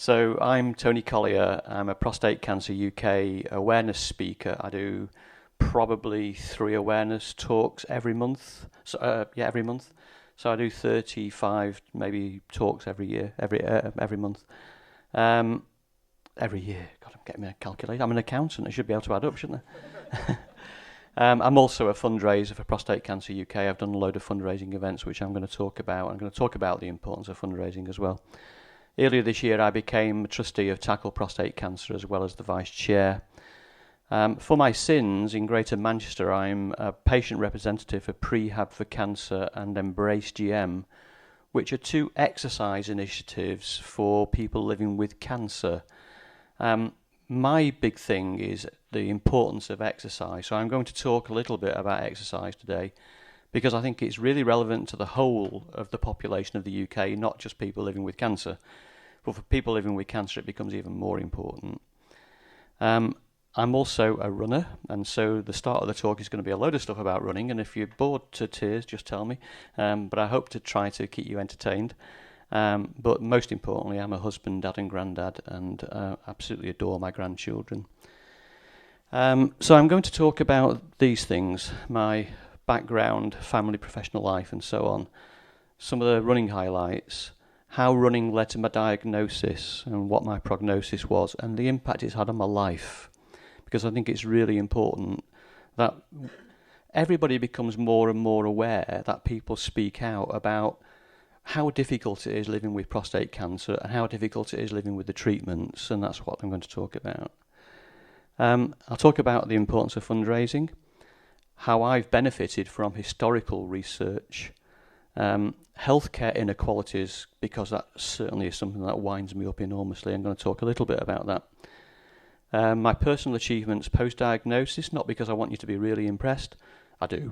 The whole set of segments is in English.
So I'm Tony Collier. I'm a Prostate Cancer UK awareness speaker. I do probably 3 awareness talks every month. Every month. So I do 35 maybe talks every year, every month. Every year. God, I'm getting a calculator. I'm an accountant. I should be able to add up, shouldn't I? I'm also a fundraiser for Prostate Cancer UK. I've done a load of fundraising events, which I'm going to talk about. I'm going to talk about the importance of fundraising as well. Earlier this year, I became a trustee of Tackle Prostate Cancer as well as the vice chair. For my sins, in Greater Manchester, I'm a patient representative for Prehab for Cancer and Embrace GM, which are 2 exercise initiatives for people living with cancer. My big thing is the importance of exercise. So I'm going to talk a little bit about exercise today because I think it's really relevant to the whole of the population of the UK, not just people living with cancer. But for people living with cancer, it becomes even more important. I'm also a runner, and so the start of the talk is going to be a load of stuff about running, and if you're bored to tears, just tell me. But I hope to try to keep you entertained. But most importantly, I'm a husband, dad and granddad, and absolutely adore my grandchildren. So I'm going to talk about these things, my background, family, professional life, and so on. Some of the running highlights, how running led to my diagnosis and what my prognosis was, and the impact it's had on my life. Because I think it's really important that everybody becomes more and more aware that people speak out about how difficult it is living with prostate cancer and how difficult it is living with the treatments, and that's what I'm going to talk about. I'll talk about the importance of fundraising, how I've benefited from historical research, healthcare inequalities, because that certainly is something that winds me up enormously. I'm going to talk a little bit about that. My personal achievements post-diagnosis, not because I want you to be really impressed, I do,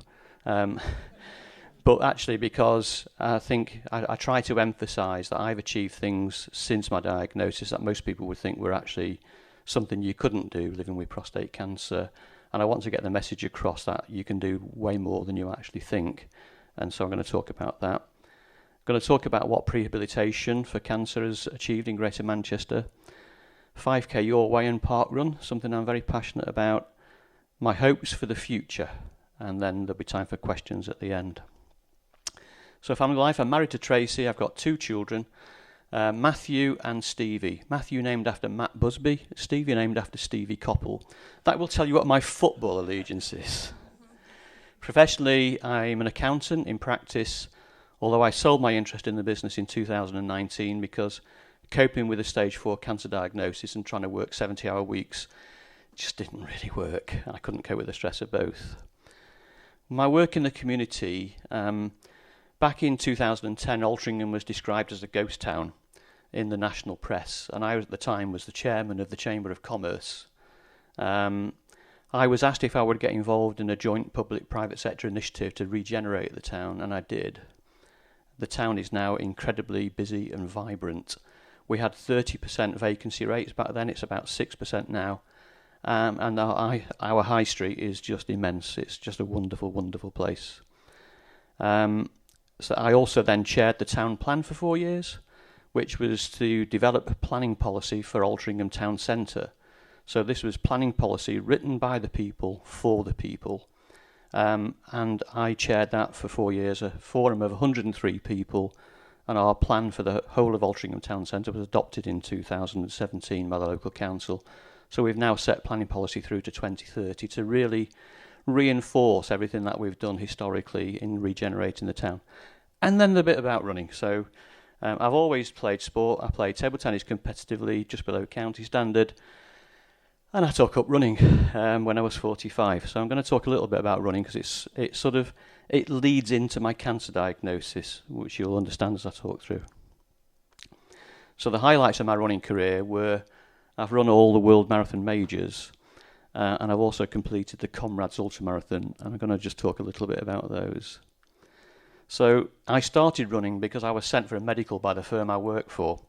but actually because I think I try to emphasise that I've achieved things since my diagnosis that most people would think were actually something you couldn't do living with prostate cancer, and I want to get the message across that you can do way more than you actually think, and so I'm going to talk about that. I'm going to talk about what prehabilitation for cancer has achieved in Greater Manchester, 5k your way and park run, something I'm very passionate about, my hopes for the future, and then there'll be time for questions at the end. So family life, I'm married to Tracy, I've got 2 children, Matthew and Stevie. Matthew named after Matt Busby, Stevie named after Stevie Coppell. That will tell you what my football allegiance is. Professionally, I'm an accountant in practice, although I sold my interest in the business in 2019 because coping with a stage 4 cancer diagnosis and trying to work 70-hour weeks just didn't really work. I couldn't cope with the stress of both. My work in the community, back in 2010, Altrincham was described as a ghost town in the national press, and I, at the time, was the chairman of the Chamber of Commerce. I was asked if I would get involved in a joint public-private sector initiative to regenerate the town, and I did. The town is now incredibly busy and vibrant. We had 30% vacancy rates back then, it's about 6% now, and our high street is just immense. It's just a wonderful, wonderful place. So I also then chaired the town plan for 4 years, which was to develop a planning policy for Altrincham Town Centre. So this was planning policy written by the people, for the people, and I chaired that for 4 years, a forum of 103 people, and our plan for the whole of Altrincham Town Centre was adopted in 2017 by the local council. So we've now set planning policy through to 2030 to really reinforce everything that we've done historically in regenerating the town. And then the bit about running. So I've always played sport. I played table tennis competitively just below county standard, and I took up running when I was 45. So I'm going to talk a little bit about running because it leads into my cancer diagnosis, which you'll understand as I talk through. So the highlights of my running career were I've run all the World Marathon Majors, and I've also completed the Comrades Ultramarathon, and I'm going to just talk a little bit about those. So I started running because I was sent for a medical by the firm I work for.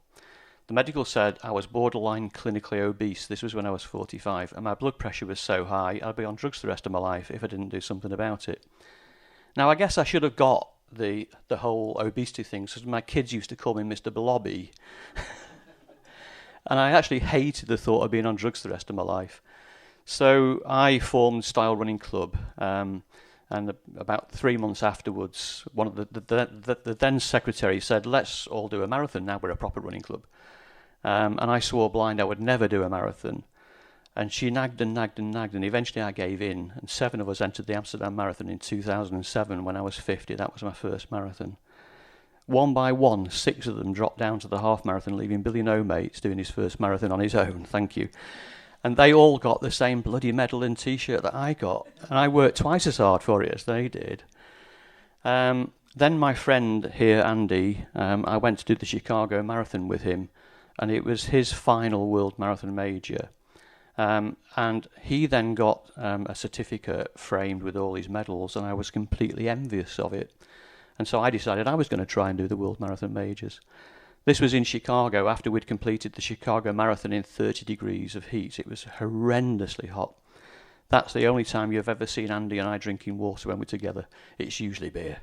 The medical said I was borderline clinically obese. This was when I was 45, and my blood pressure was so high I'd be on drugs the rest of my life if I didn't do something about it. Now, I guess I should have got the whole obesity thing, because my kids used to call me Mr. Blobby. And I actually hated the thought of being on drugs the rest of my life. So I formed Style Running Club, and about 3 months afterwards, one of the then secretary said, let's all do a marathon, now we're a proper running club. And I swore blind I would never do a marathon. And she nagged and nagged and nagged, and eventually I gave in, and 7 of us entered the Amsterdam Marathon in 2007 when I was 50. That was my first marathon. One by one, 6 of them dropped down to the half marathon, leaving Billy No Mates doing his first marathon on his own. Thank you. And they all got the same bloody medal and T-shirt that I got, and I worked twice as hard for it as they did. Then my friend here, Andy, I went to do the Chicago Marathon with him, and it was his final World Marathon Major. And he then got a certificate framed with all his medals, and I was completely envious of it. And so I decided I was going to try and do the World Marathon Majors. This was in Chicago after we'd completed the Chicago Marathon in 30 degrees of heat. It was horrendously hot. That's the only time you've ever seen Andy and I drinking water when we're together. It's usually beer.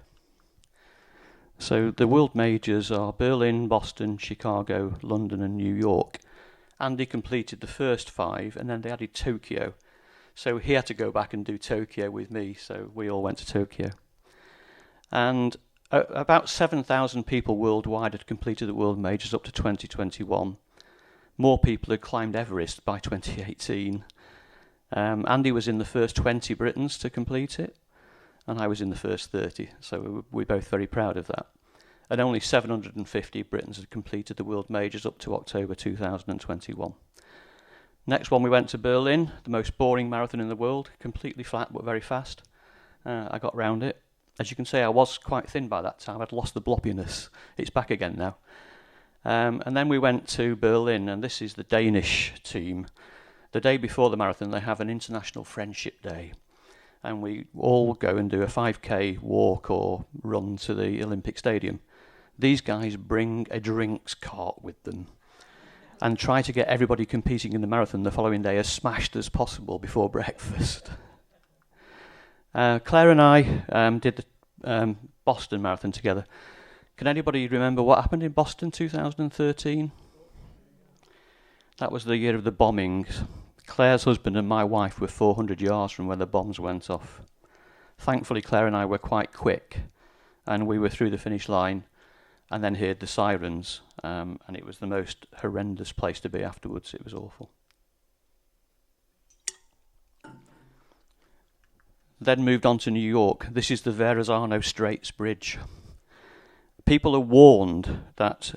So the World Majors are Berlin, Boston, Chicago, London and New York. Andy completed the first 5, and then they added Tokyo. So he had to go back and do Tokyo with me, so we all went to Tokyo. And about 7,000 people worldwide had completed the World Majors up to 2021. More people had climbed Everest by 2018. Andy was in the first 20 Britons to complete it, and I was in the first 30, so we're both very proud of that. And only 750 Britons had completed the World Majors up to October 2021. Next one, we went to Berlin, the most boring marathon in the world, completely flat but very fast. I got round it. As you can see, I was quite thin by that time. I'd lost the blobbiness. It's back again now. And then we went to Berlin, and this is the Danish team. The day before the marathon, they have an International Friendship Day. And we all go and do a 5k walk or run to the Olympic Stadium. These guys bring a drinks cart with them and try to get everybody competing in the marathon the following day as smashed as possible before breakfast. Claire and I did the Boston Marathon together. Can anybody remember what happened in Boston 2013? That was the year of the bombings. Claire's husband and my wife were 400 yards from where the bombs went off. Thankfully, Claire and I were quite quick, and we were through the finish line and then heard the sirens, and it was the most horrendous place to be afterwards. It was awful. Then moved on to New York. This is the Verrazano Straits Bridge. People are warned that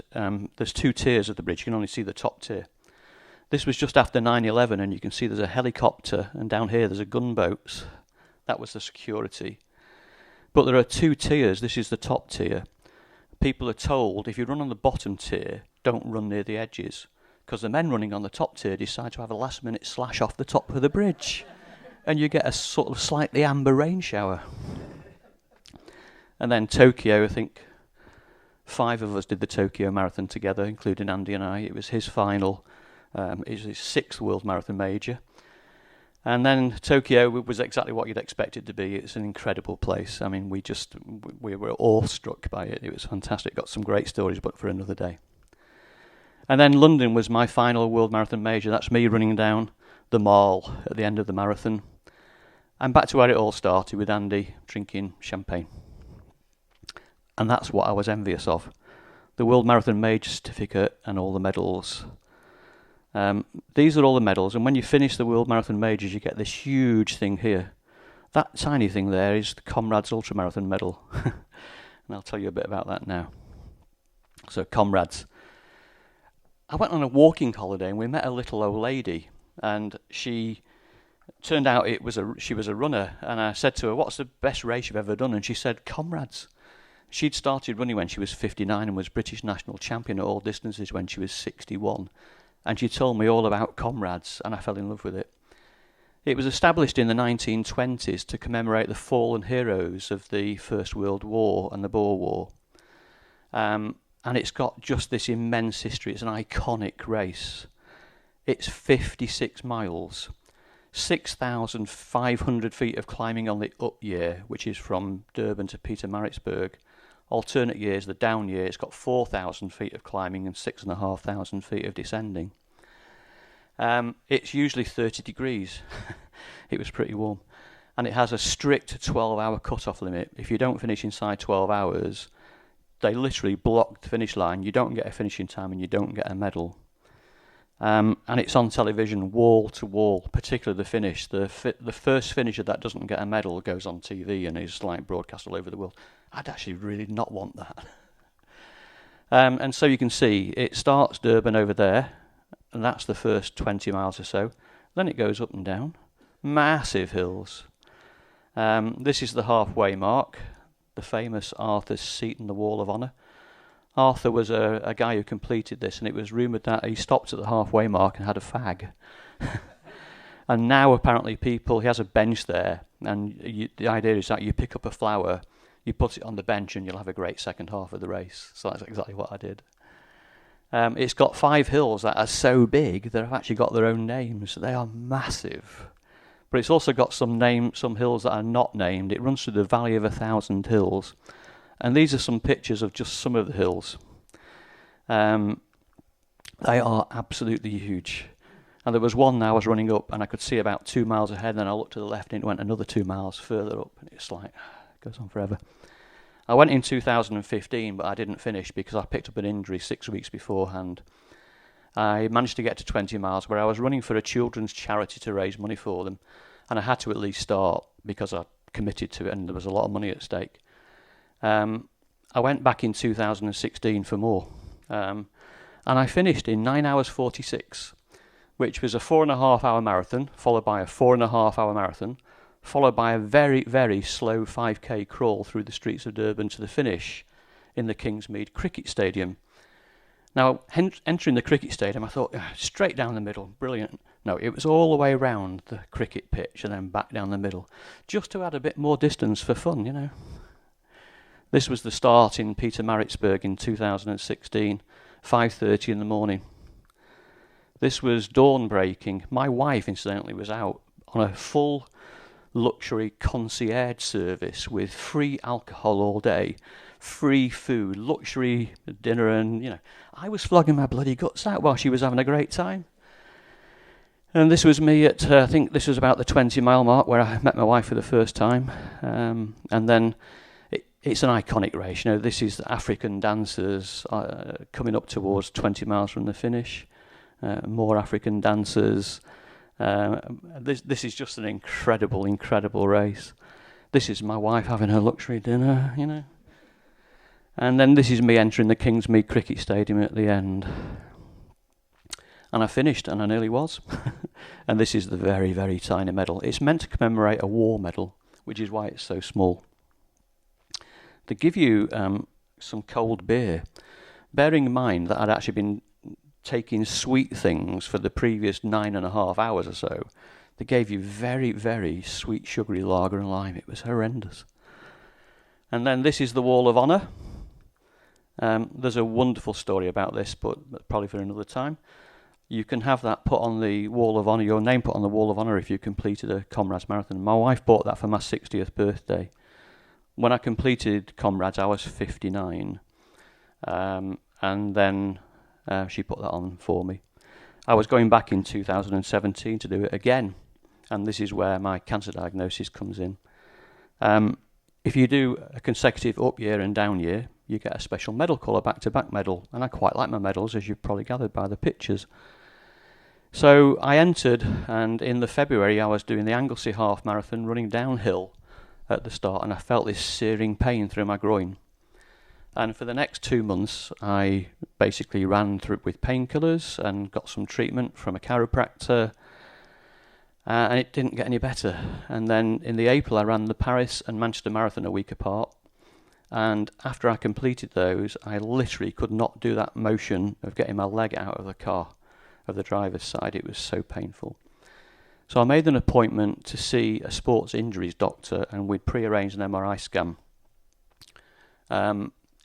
there's 2 tiers of the bridge. You can only see the top tier. This was just after 9/11, and you can see there's a helicopter, and down here there's a gunboat. That was the security. But there are 2 tiers. This is the top tier. People are told, if you run on the bottom tier, don't run near the edges, because the men running on the top tier decide to have a last-minute slash off the top of the bridge, and you get a sort of slightly amber rain shower. And then Tokyo, I think 5 of us did the Tokyo Marathon together, including Andy and I. It was his final. It was his 6th World Marathon Major. And then Tokyo was exactly what you'd expect it to be. It's an incredible place. I mean, we were awestruck by it. It was fantastic. Got some great stories, but for another day. And then London was my final World Marathon Major. That's me running down the Mall at the end of the marathon. And back to where it all started, with Andy drinking champagne. And that's what I was envious of. The World Marathon Major certificate and all the medals. These are all the medals, and when you finish the World Marathon Majors, you get this huge thing here. That tiny thing there is the Comrades Ultramarathon medal. And I'll tell you a bit about that now. So, Comrades. I went on a walking holiday, and we met a little old lady, and she turned out she was a runner, and I said to her, what's the best race you've ever done? And she said, Comrades. She'd started running when she was 59 and was British national champion at all distances when she was 61. And she told me all about Comrades, and I fell in love with it. It was established in the 1920s to commemorate the fallen heroes of the First World War and the Boer War. And it's got just this immense history. It's an iconic race. It's 56 miles, 6,500 feet of climbing on the up year, which is from Durban to Pietermaritzburg. Alternate years, the down year, it's got 4,000 feet of climbing and 6,500 feet of descending. It's usually 30 degrees. It was pretty warm. And it has a strict 12-hour cut-off limit. If you don't finish inside 12 hours, they literally block the finish line. You don't get a finishing time and you don't get a medal. And it's on television, wall to wall, particularly the finish. The first finisher that doesn't get a medal goes on TV and is like broadcast all over the world. I'd actually really not want that. And so you can see, it starts Durban over there, and that's the first 20 miles or so. Then it goes up and down. Massive hills. This is the halfway mark, the famous Arthur's seat in the Wall of Honour. Arthur was a guy who completed this, and it was rumoured that he stopped at the halfway mark and had a fag. And now apparently he has a bench there, and the idea is that you pick up a flower, you put it on the bench, and you'll have a great second half of the race. So that's exactly what I did. It's got 5 hills that are so big that have actually got their own names. They are massive. But it's also got some hills that are not named. It runs through the Valley of 1,000 Hills. And these are some pictures of just some of the hills. They are absolutely huge. And there was one I was running up and I could see about 2 miles ahead, and then I looked to the left and it went another 2 miles further up, and it's like, it goes on forever. I went in 2015, but I didn't finish because I picked up an injury 6 weeks beforehand. I managed to get to 20 miles where I was running for a children's charity to raise money for them, and I had to at least start because I committed to it and there was a lot of money at stake. I went back in 2016 for more, and I finished in 9 hours 46, which was a 4.5 hour marathon, followed by a 4.5 hour marathon, followed by a very, very slow 5k crawl through the streets of Durban to the finish in the Kingsmead Cricket Stadium. Now, entering the cricket stadium, I thought, straight down the middle, brilliant. No, it was all the way around the cricket pitch and then back down the middle, just to add a bit more distance for fun, you know. This was the start in Pietermaritzburg in 2016, 5:30 in the morning. This was dawn breaking. My wife, incidentally, was out on a full luxury concierge service with free alcohol all day, free food, luxury dinner, and, you know, I was flogging my bloody guts out while she was having a great time. And this was me at, I think this was about the 20-mile mark where I met my wife for the first time. And then it's an iconic race. You know, this is the African dancers coming up towards 20 miles from the finish. More African dancers. This is just an incredible, incredible race. This is my wife having her luxury dinner, you know. And then this is me entering the Kingsmead Cricket Stadium at the end. And I finished, and I nearly was. And this is the very, very tiny medal. It's meant to commemorate a war medal, which is why it's so small. They give you some cold beer, bearing in mind that I'd actually been taking sweet things for the previous 9.5 hours or so. They gave you very, very sweet, sugary lager and lime. It was horrendous. And then this is the Wall of Honour. There's a wonderful story about this, but probably for another time. You can have that put on the Wall of Honour, your name put on the Wall of Honour if you completed a Comrades Marathon. My wife bought that for my 60th birthday. When I completed Comrades, I was 59. And then she put that on for me. I was going back in 2017 to do it again. And this is where my cancer diagnosis comes in. If you do a consecutive up year and down year, you get a special medal called a back-to-back medal. And I quite like my medals, as you've probably gathered by the pictures. So I entered, and in the February I was doing the Anglesey Half Marathon, running downhill at the start, and I felt this searing pain through my groin. And for the next 2 months, I basically ran through with painkillers and got some treatment from a chiropractor, and it didn't get any better. And then in the April, I ran the Paris and Manchester Marathon a week apart. And after I completed those, I literally could not do that motion of getting my leg out of the car, of the driver's side. It was so painful. So I made an appointment to see a sports injuries doctor, and we'd pre-arranged an MRI scan.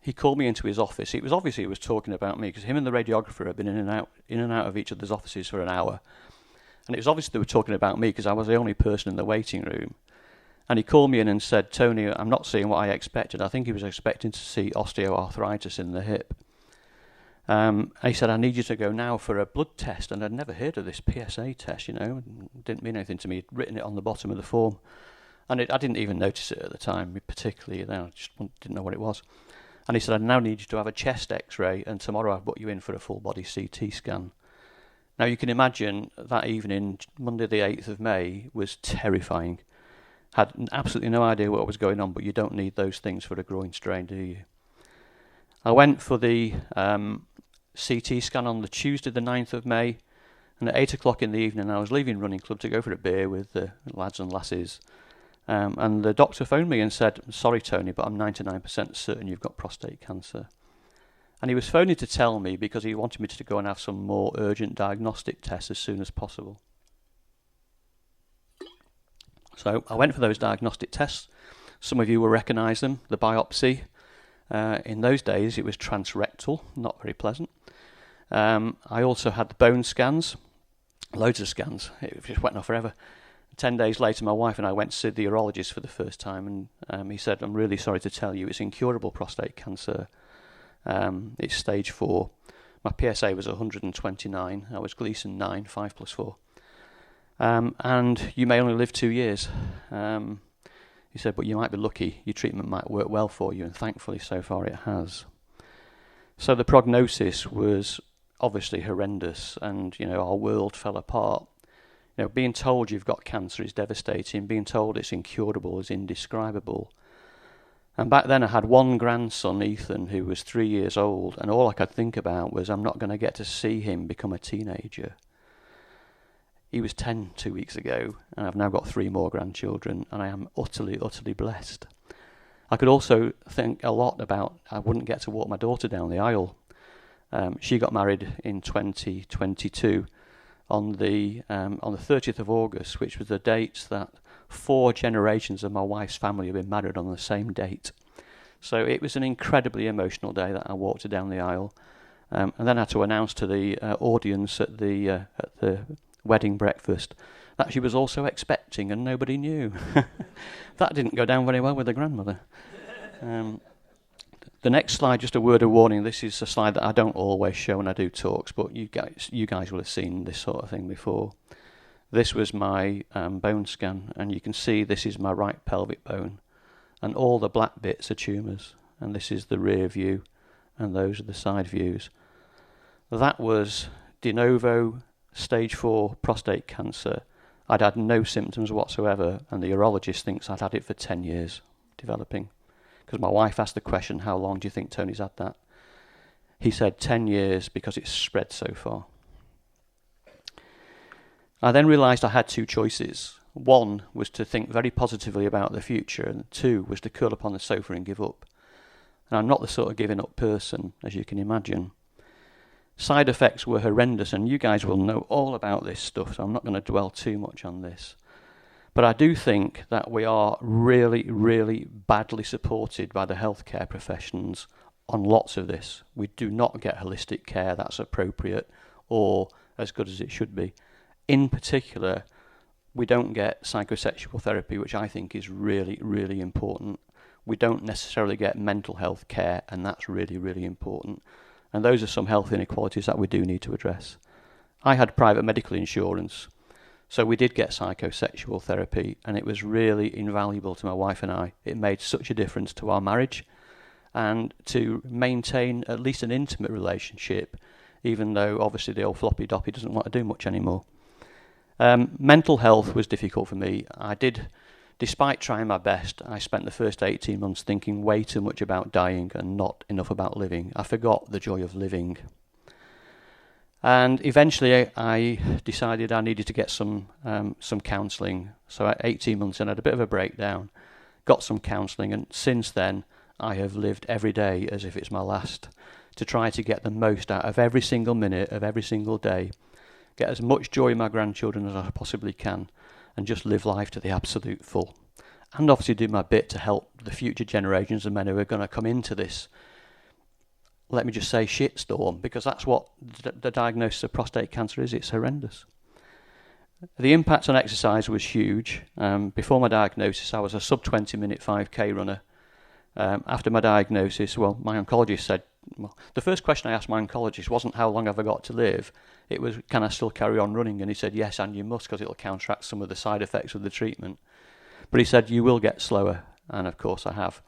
He called me into his office. It was obviously he was talking about me, because him and the radiographer had been in and out of each other's offices for an hour. And it was obvious they were talking about me because I was the only person in the waiting room. And he called me in and said, "Tony, I'm not seeing what I expected." I think he was expecting to see osteoarthritis in the hip. He said, I need you to go now for a blood test. And I'd never heard of this PSA test, It didn't mean anything to me. He'd written it on the bottom of the form. And I didn't even notice it at the time, particularly. I just didn't know what it was. And he said, I now need you to have a chest x-ray, and tomorrow I've put you in for a full-body CT scan. Now, you can imagine that evening, Monday the 8th of May, was terrifying. Had absolutely no idea what was going on, but you don't need those things for a groin strain, do you? I went for the CT scan on the Tuesday the 9th of May, and at 8 o'clock in the evening I was leaving running club to go for a beer with the lads and lasses. And the doctor phoned me and said, sorry Tony, but I'm 99% certain you've got prostate cancer. And he was phoning to tell me because he wanted me to go and have some more urgent diagnostic tests as soon as possible. So I went for those diagnostic tests. Some of you will recognise them, the biopsy. In those days it was transrectal, not very pleasant. I also had the bone scans, loads of scans. It just went on forever. 10 days later, my wife and I went to see the urologist for the first time, and he said, I'm really sorry to tell you, it's incurable prostate cancer. It's stage 4. My PSA was 129. I was Gleason 9, 5 plus 4. And you may only live 2 years. He said, but you might be lucky. Your treatment might work well for you, and thankfully so far it has. So the prognosis was obviously horrendous, and our world fell apart. Being told you've got cancer is devastating. Being told it's incurable is indescribable. And back then I had one grandson, Ethan, who was 3 years old, and all I could think about was I'm not going to get to see him become a teenager. He was 10 2 weeks ago, and I've now got 3 more grandchildren, and I am utterly, utterly blessed. I could also think a lot about I wouldn't get to walk my daughter down the aisle. She got married in 2022. On the 30th of August, which was the date that 4 generations of my wife's family have been married on the same date. So it was an incredibly emotional day that I walked her down the aisle, and then I had to announce to the audience at the wedding breakfast that she was also expecting, and nobody knew. That didn't go down very well with the grandmother. The next slide, just a word of warning. This is a slide that I don't always show when I do talks, but you guys will have seen this sort of thing before. This was my bone scan, and you can see this is my right pelvic bone, and all the black bits are tumours, and this is the rear view, and those are the side views. That was de novo stage 4 prostate cancer. I'd had no symptoms whatsoever, and the urologist thinks I'd had it for 10 years developing. Because my wife asked the question, how long do you think Tony's had that? He said 10 years because it's spread so far. I then realised I had 2 choices. 1 was to think very positively about the future, and 2 was to curl up on the sofa and give up. And I'm not the sort of giving up person, as you can imagine. Side effects were horrendous, and you guys will know all about this stuff, so I'm not going to dwell too much on this. But I do think that we are really, really badly supported by the healthcare professions on lots of this. We do not get holistic care that's appropriate or as good as it should be. In particular, we don't get psychosexual therapy, which I think is really, really important. We don't necessarily get mental health care, and that's really, really important. And those are some health inequalities that we do need to address. I had private medical insurance, so we did get psychosexual therapy, and it was really invaluable to my wife and I. It made such a difference to our marriage and to maintain at least an intimate relationship, even though obviously the old floppy doppy doesn't want to do much anymore. Mental health was difficult for me. Despite trying my best, I spent the first 18 months thinking way too much about dying and not enough about living. I forgot the joy of living. And eventually I decided I needed to get some counselling. So at 18 months in, I had a bit of a breakdown, got some counselling, and since then I have lived every day as if it's my last, to try to get the most out of every single minute of every single day, get as much joy in my grandchildren as I possibly can, and just live life to the absolute full. And obviously do my bit to help the future generations of men who are going to come into this, let me just say, shitstorm, because that's what the diagnosis of prostate cancer is. It's horrendous. The impact on exercise was huge. Before my diagnosis, I was a sub 20-minute 5k runner. After my diagnosis, well, my oncologist said, the first question I asked my oncologist wasn't how long have I got to live. It was, can I still carry on running? And he said, yes, and you must, because it'll counteract some of the side effects of the treatment. But he said, you will get slower. And of course I have.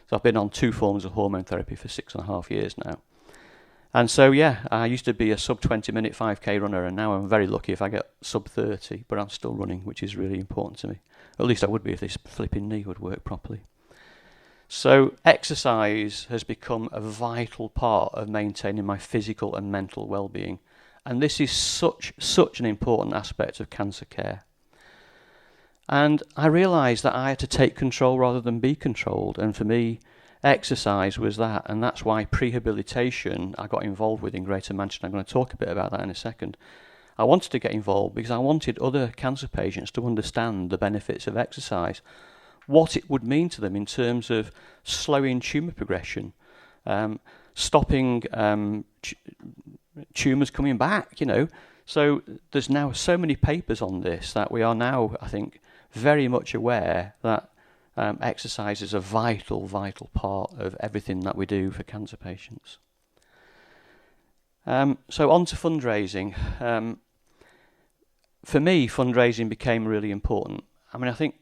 So I've been on 2 forms of hormone therapy for 6.5 years now. And so, yeah, I used to be a sub 20-minute 5K runner, and now I'm very lucky if I get sub 30, but I'm still running, which is really important to me. At least I would be if this flipping knee would work properly. So exercise has become a vital part of maintaining my physical and mental well-being. And this is such an important aspect of cancer care. And I realised that I had to take control rather than be controlled. And for me, exercise was that. And that's why prehabilitation I got involved with in Greater Manchester. I'm going to talk a bit about that in a second. I wanted to get involved because I wanted other cancer patients to understand the benefits of exercise, what it would mean to them in terms of slowing tumour progression, stopping tumours coming back, you know. So there's now so many papers on this that we are now, I think, very much aware that exercise is a vital part of everything that we do for cancer patients. So on to fundraising. For me, fundraising became really important. I mean, I think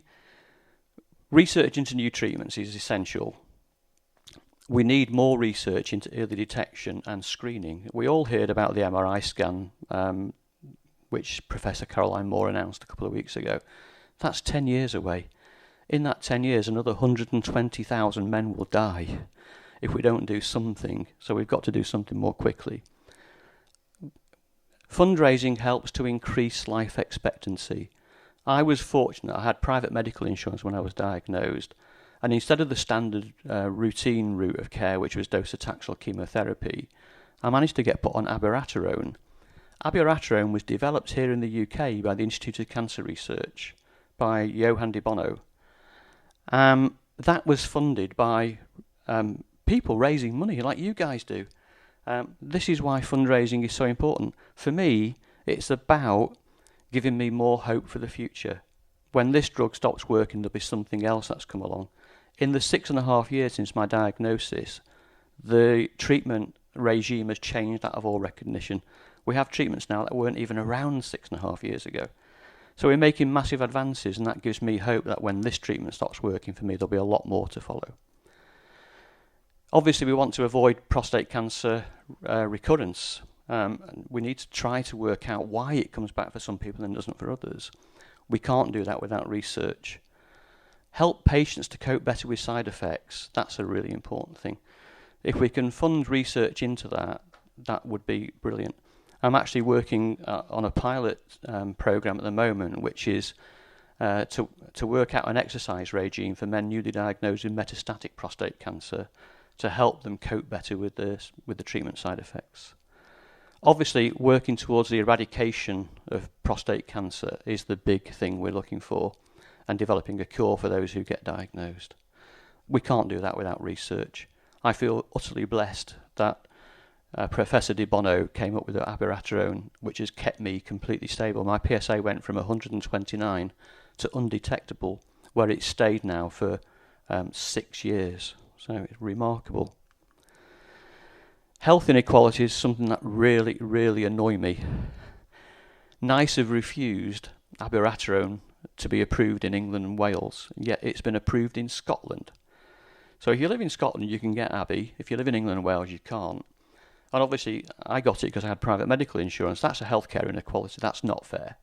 research into new treatments is essential. We need more research into early detection and screening. We all heard about the MRI scan, which Professor Caroline Moore announced a couple of weeks ago. That's 10 years away. In that 10 years, another 120,000 men will die if we don't do something. So we've got to do something more quickly. Fundraising helps to increase life expectancy. I was fortunate. I had private medical insurance when I was diagnosed. And instead of the standard routine route of care, which was docetaxel chemotherapy, I managed to get put on abiraterone. Abiraterone was developed here in the UK by the Institute of Cancer Research, by Johan de Bono. That was funded by people raising money, like you guys do. This is why fundraising is so important. For me, it's about giving me more hope for the future. When this drug stops working, there'll be something else that's come along. In the 6.5 years since my diagnosis, the treatment regime has changed out of all recognition. We have treatments now that weren't even around 6.5 years ago. So we're making massive advances, and that gives me hope that when this treatment stops working for me, there'll be a lot more to follow. Obviously, we want to avoid prostate cancer recurrence. We need to try to work out why it comes back for some people and doesn't for others. We can't do that without research. Help patients to cope better with side effects. That's a really important thing. If we can fund research into that, that would be brilliant. I'm actually working on a pilot program at the moment, which is to work out an exercise regime for men newly diagnosed with metastatic prostate cancer to help them cope better with the treatment side effects. Obviously, working towards the eradication of prostate cancer is the big thing we're looking for, and developing a cure for those who get diagnosed. We can't do that without research. I feel utterly blessed that Professor de Bono came up with abiraterone, which has kept me completely stable. My PSA went from 129 to undetectable, where it's stayed now for 6 years. So it's remarkable. Health inequality is something that really annoy me. NICE have refused abiraterone to be approved in England and Wales, yet it's been approved in Scotland. So if you live in Scotland, you can get Abi. If you live in England and Wales, you can't. And obviously, I got it because I had private medical insurance. That's a healthcare inequality. That's not fair.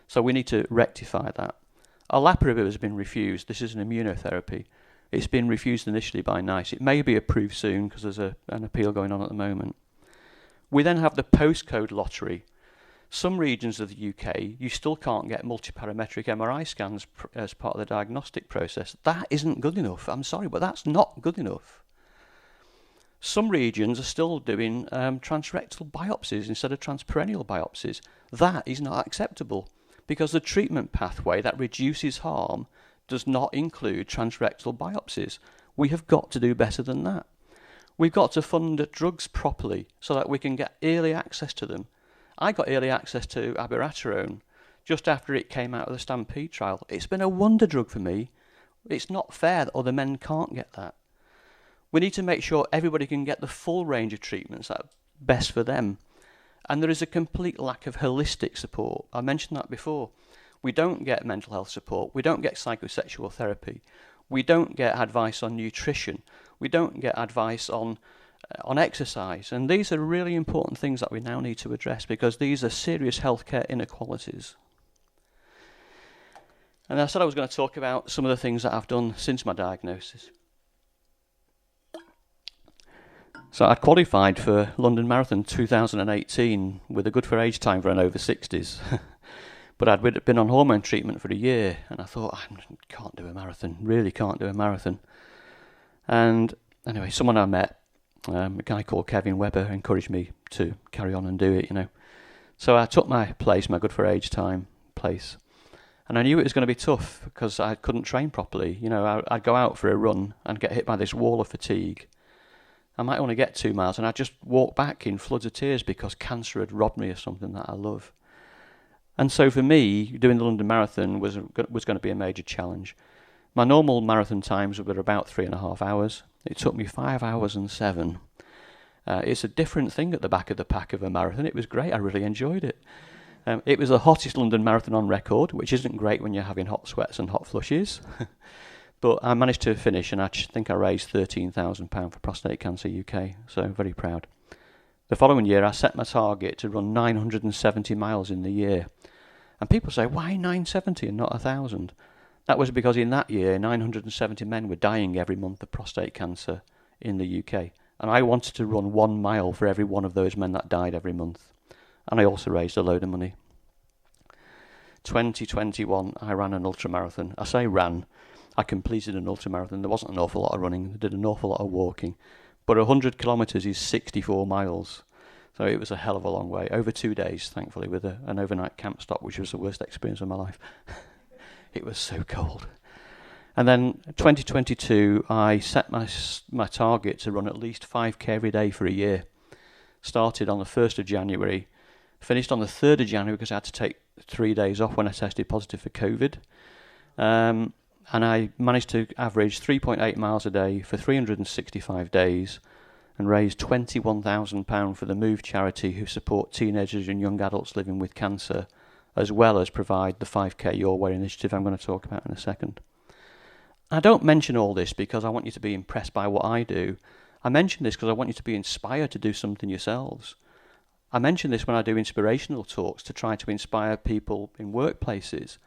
So we need to rectify that. Olaparib has been refused. This is an immunotherapy. It's been refused initially by NICE. It may be approved soon because there's an appeal going on at the moment. We then have the postcode lottery. Some regions of the UK, you still can't get multiparametric MRI scans as part of the diagnostic process. That isn't good enough. I'm sorry, but that's not good enough. Some regions are still doing transrectal biopsies instead of transperineal biopsies. That is not acceptable because the treatment pathway that reduces harm does not include transrectal biopsies. We have got to do better than that. We've got to fund drugs properly so that we can get early access to them. I got early access to abiraterone just after it came out of the Stampede trial. It's been a wonder drug for me. It's not fair that other men can't get that. We need to make sure everybody can get the full range of treatments that are best for them. And there is a complete lack of holistic support. I mentioned that before. We don't get mental health support. We don't get psychosexual therapy. We don't get advice on nutrition. We don't get advice on exercise. And these are really important things that we now need to address, because these are serious healthcare inequalities. And I said I was going to talk about some of the things that I've done since my diagnosis. So I qualified for London Marathon 2018 with a good for age time for an over 60s. But I'd been on hormone treatment for a year, and I thought, I can't do a marathon, really can't do a marathon. And anyway, someone I met, a guy called Kevin Webber, encouraged me to carry on and do it, So I took my place, my good for age time place. And I knew it was going to be tough because I couldn't train properly. I'd go out for a run and get hit by this wall of fatigue. I might only get 2 miles, and I'd just walk back in floods of tears because cancer had robbed me of something that I love. And so for me, doing the London Marathon was going to be a major challenge. My normal marathon times were about 3.5 hours. It took me 5 hours and 7. It's a different thing at the back of the pack of a marathon. It was great. I really enjoyed it. It was the hottest London Marathon on record, which isn't great when you're having hot sweats and hot flushes. But I managed to finish, and I think I raised £13,000 for Prostate Cancer UK, so I'm very proud. The following year, I set my target to run 970 miles in the year. And people say, why 970 and not 1,000? That was because in that year, 970 men were dying every month of prostate cancer in the UK. And I wanted to run 1 mile for every one of those men that died every month. And I also raised a load of money. 2021, I ran an ultramarathon. I say ran. I completed an ultramarathon. There wasn't an awful lot of running. I did an awful lot of walking. But 100 kilometres is 64 miles. So it was a hell of a long way. Over 2 days, thankfully, with an overnight camp stop, which was the worst experience of my life. It was so cold. And then 2022, I set my target to run at least 5k every day for a year. Started on the 1st of January, finished on the 3rd of January because I had to take 3 days off when I tested positive for COVID. And I managed to average 3.8 miles a day for 365 days and raised £21,000 for the Move charity, who support teenagers and young adults living with cancer, as well as provide the 5k Your Way initiative I'm going to talk about in a second. I don't mention all this because I want you to be impressed by what I do. I mention this because I want you to be inspired to do something yourselves. I mention this when I do inspirational talks to try to inspire people in workplaces.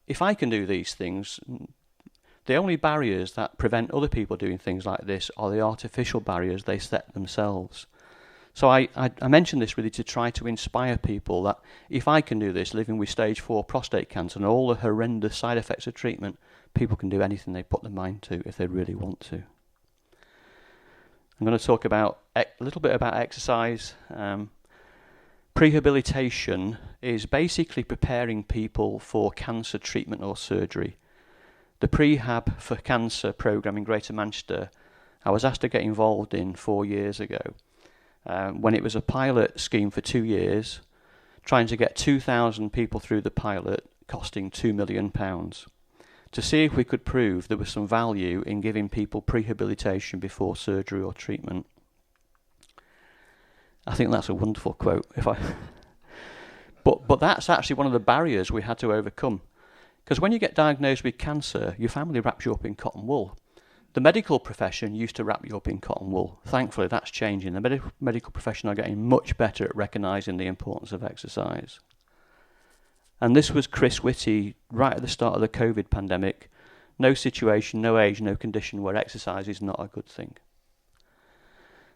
If I can do these things, the only barriers that prevent other people doing things like this are the artificial barriers they set themselves. So I mention this really to try to inspire people that if I can do this, living with stage 4 prostate cancer and all the horrendous side effects of treatment, people can do anything they put their mind to if they really want to. I'm going to talk about a little bit about exercise. Prehabilitation is basically preparing people for cancer treatment or surgery. The Prehab for Cancer programme in Greater Manchester, I was asked to get involved in 4 years ago, when it was a pilot scheme for 2 years, trying to get 2,000 people through the pilot, costing £2 million, to see if we could prove there was some value in giving people prehabilitation before surgery or treatment. I think that's a wonderful quote. But that's actually one of the barriers we had to overcome. Because when you get diagnosed with cancer, your family wraps you up in cotton wool. The medical profession used to wrap you up in cotton wool. Thankfully, that's changing. The medical profession are getting much better at recognising the importance of exercise. And this was Chris Whitty right at the start of the COVID pandemic. No situation, no age, no condition where exercise is not a good thing.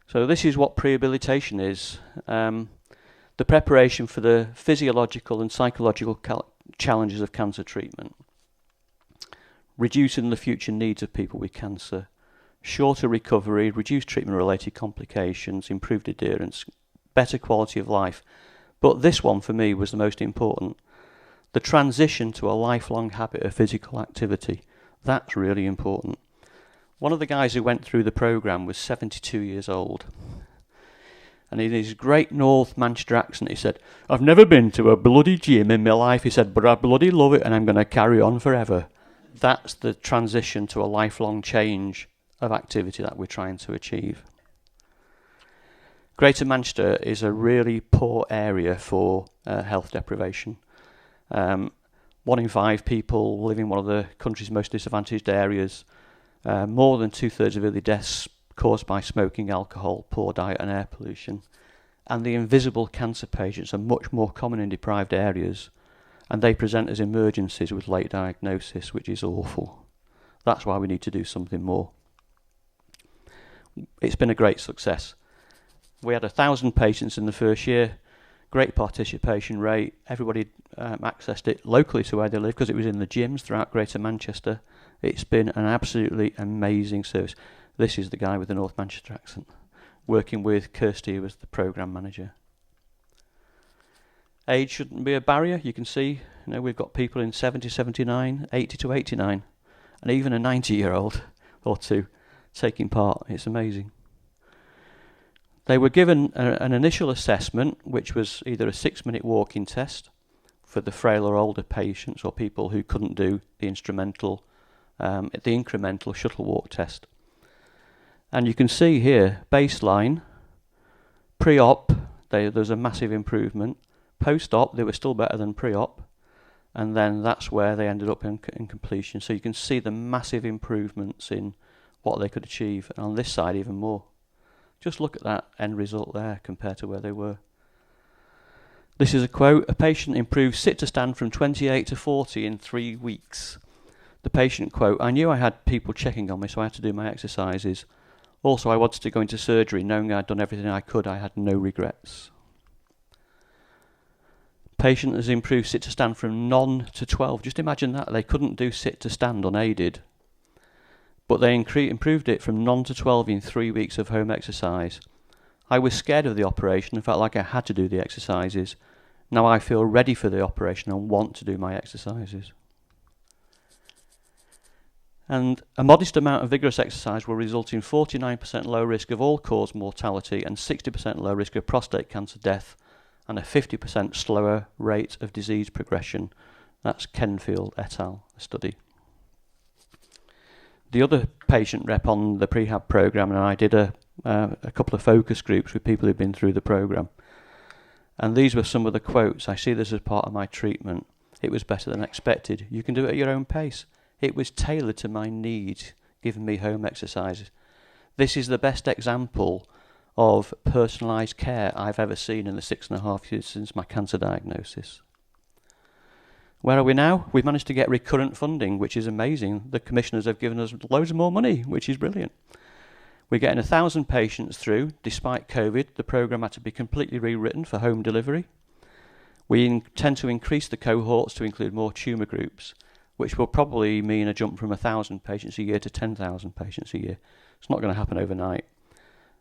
So this is what prehabilitation is. The preparation for the physiological and psychological challenges of cancer treatment. Reducing the future needs of people with cancer. Shorter recovery, reduced treatment-related complications, improved adherence, better quality of life. But this one for me was the most important. The transition to a lifelong habit of physical activity. That's really important. One of the guys who went through the programme was 72 years old. And in his great North Manchester accent, he said, "I've never been to a bloody gym in my life," he said, "but I bloody love it and I'm going to carry on forever." That's the transition to a lifelong change of activity that we're trying to achieve. Greater Manchester is a really poor area for health deprivation. 1 in 5 people live in one of the country's most disadvantaged areas. More than 2/3 of early deaths caused by smoking, alcohol, poor diet and air pollution. And the invisible cancer patients are much more common in deprived areas, and they present as emergencies with late diagnosis, which is awful. That's why we need to do something more. It's been a great success. We had 1,000 patients in the first year, great participation rate. Everybody accessed it locally to where they live because it was in the gyms throughout Greater Manchester. It's been an absolutely amazing service. This is the guy with the North Manchester accent, working with Kirsty, who was the programme manager. Age shouldn't be a barrier. You can see, we've got people in 70, 79, 80 to 89, and even a 90-year-old or two taking part. It's amazing. They were given an initial assessment, which was either a 6-minute walking test for the frail or older patients or people who couldn't do the incremental shuttle walk test. And you can see here, baseline, pre-op, there's a massive improvement. Post-op, they were still better than pre-op. And then that's where they ended up in completion. So you can see the massive improvements in what they could achieve. And on this side, even more. Just look at that end result there compared to where they were. This is a quote. A patient improved sit to stand from 28 to 40 in 3 weeks. The patient quote, I knew I had people checking on me, so I had to do my exercises. Also, I wanted to go into surgery, knowing I'd done everything I could. I had no regrets. Patient has improved sit to stand from none to 12. Just imagine that. They couldn't do sit to stand unaided. But they improved it from none to 12 in 3 weeks of home exercise. I was scared of the operation and felt like I had to do the exercises. Now I feel ready for the operation and want to do my exercises. And a modest amount of vigorous exercise will result in 49% low risk of all-cause mortality and 60% low risk of prostate cancer death and a 50% slower rate of disease progression. That's Kenfield et al. Study. The other patient rep on the prehab programme and I did a couple of focus groups with people who've been through the programme. And these were some of the quotes. I see this as part of my treatment. It was better than expected. You can do it at your own pace. It was tailored to my needs, giving me home exercises. This is the best example of personalised care I've ever seen in the 6.5 years since my cancer diagnosis. Where are we now? We've managed to get recurrent funding, which is amazing. The commissioners have given us loads more money, which is brilliant. We're getting 1,000 patients through. Despite COVID, the programme had to be completely rewritten for home delivery. We intend to increase the cohorts to include more tumour groups, which will probably mean a jump from 1,000 patients a year to 10,000 patients a year. It's not going to happen overnight.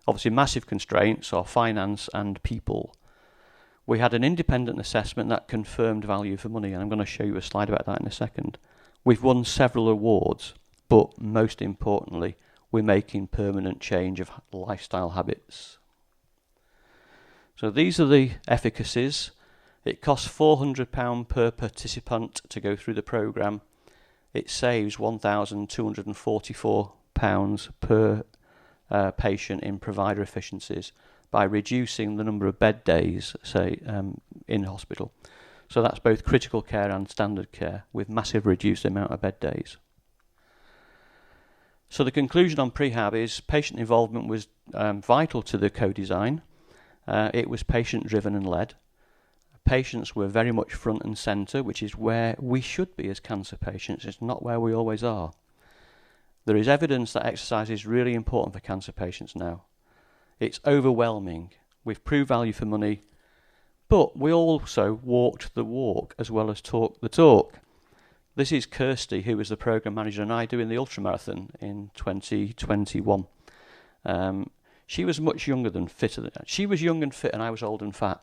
Obviously, massive constraints are finance and people. We had an independent assessment that confirmed value for money, and I'm going to show you a slide about that in a second. We've won several awards, but most importantly, we're making permanent change of lifestyle habits. So these are the efficacies. It costs £400 per participant to go through the programme. It saves £1,244 per patient in provider efficiencies by reducing the number of bed days, say, in hospital. So that's both critical care and standard care, with massive reduced amount of bed days. So the conclusion on prehab is patient involvement was vital to the co-design. It was patient-driven and led. Patients were very much front and centre, which is where we should be as cancer patients. It's not where we always are. There is evidence that exercise is really important for cancer patients now. It's overwhelming. We've proved value for money, but we also walked the walk as well as talked the talk. This is Kirsty, who was the programme manager, and I doing the ultramarathon in 2021. She was much younger than fitter. She was young and fit, and I was old and fat.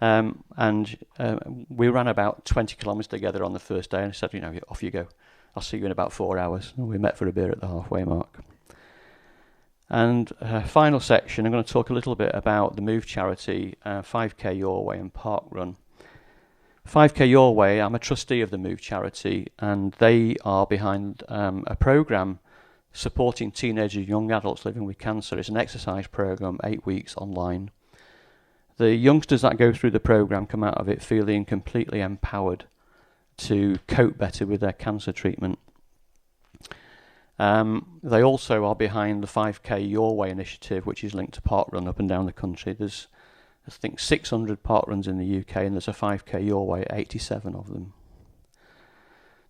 We ran about 20 kilometres together on the first day, and I said, off you go. I'll see you in about 4 hours. And we met for a beer at the halfway mark. And final section, I'm going to talk a little bit about the Move charity, 5K Your Way and Park Run. 5K Your Way, I'm a trustee of the Move charity, and they are behind a programme supporting teenagers and young adults living with cancer. It's an exercise program, 8 weeks online. The youngsters that go through the program come out of it feeling completely empowered to cope better with their cancer treatment. They also are behind the 5K Your Way initiative, which is linked to parkrun up and down the country. There's, I think, 600 parkruns in the UK, and there's a 5K Your Way, 87 of them.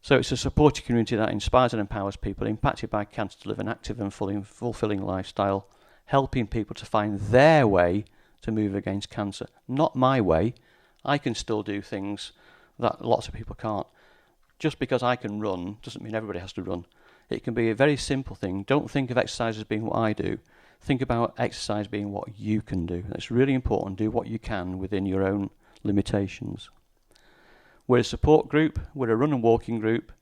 So it's a supportive community that inspires and empowers people impacted by cancer to live an active and fulfilling lifestyle, helping people to find their way to move against cancer. Not my way. I can still do things that lots of people can't. Just because I can run doesn't mean everybody has to run. It can be a very simple thing. Don't think of exercise as being what I do. Think about exercise being what you can do. It's really important. Do what you can within your own limitations. We're a support group, we're a run and walking group,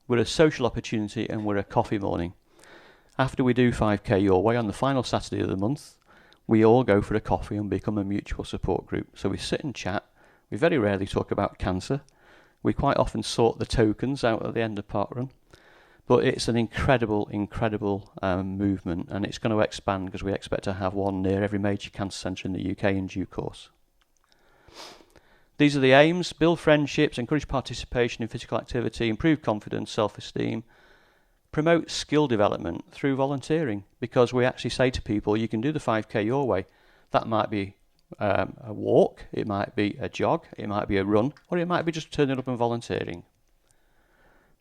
we're a social opportunity, and we're a coffee morning. After we do 5K Your Way on the final Saturday of the month, we all go for a coffee and become a mutual support group. So we sit and chat. We very rarely talk about cancer. We quite often sort the tokens out at the end of parkrun. But it's an incredible movement, and it's going to expand because we expect to have one near every major cancer centre in the UK in due course. These are the aims: build friendships, encourage participation in physical activity, improve confidence, self-esteem, promote skill development through volunteering, because we actually say to people, you can do the 5K Your Way. That might be a walk, it might be a jog, it might be a run, or it might be just turning up and volunteering.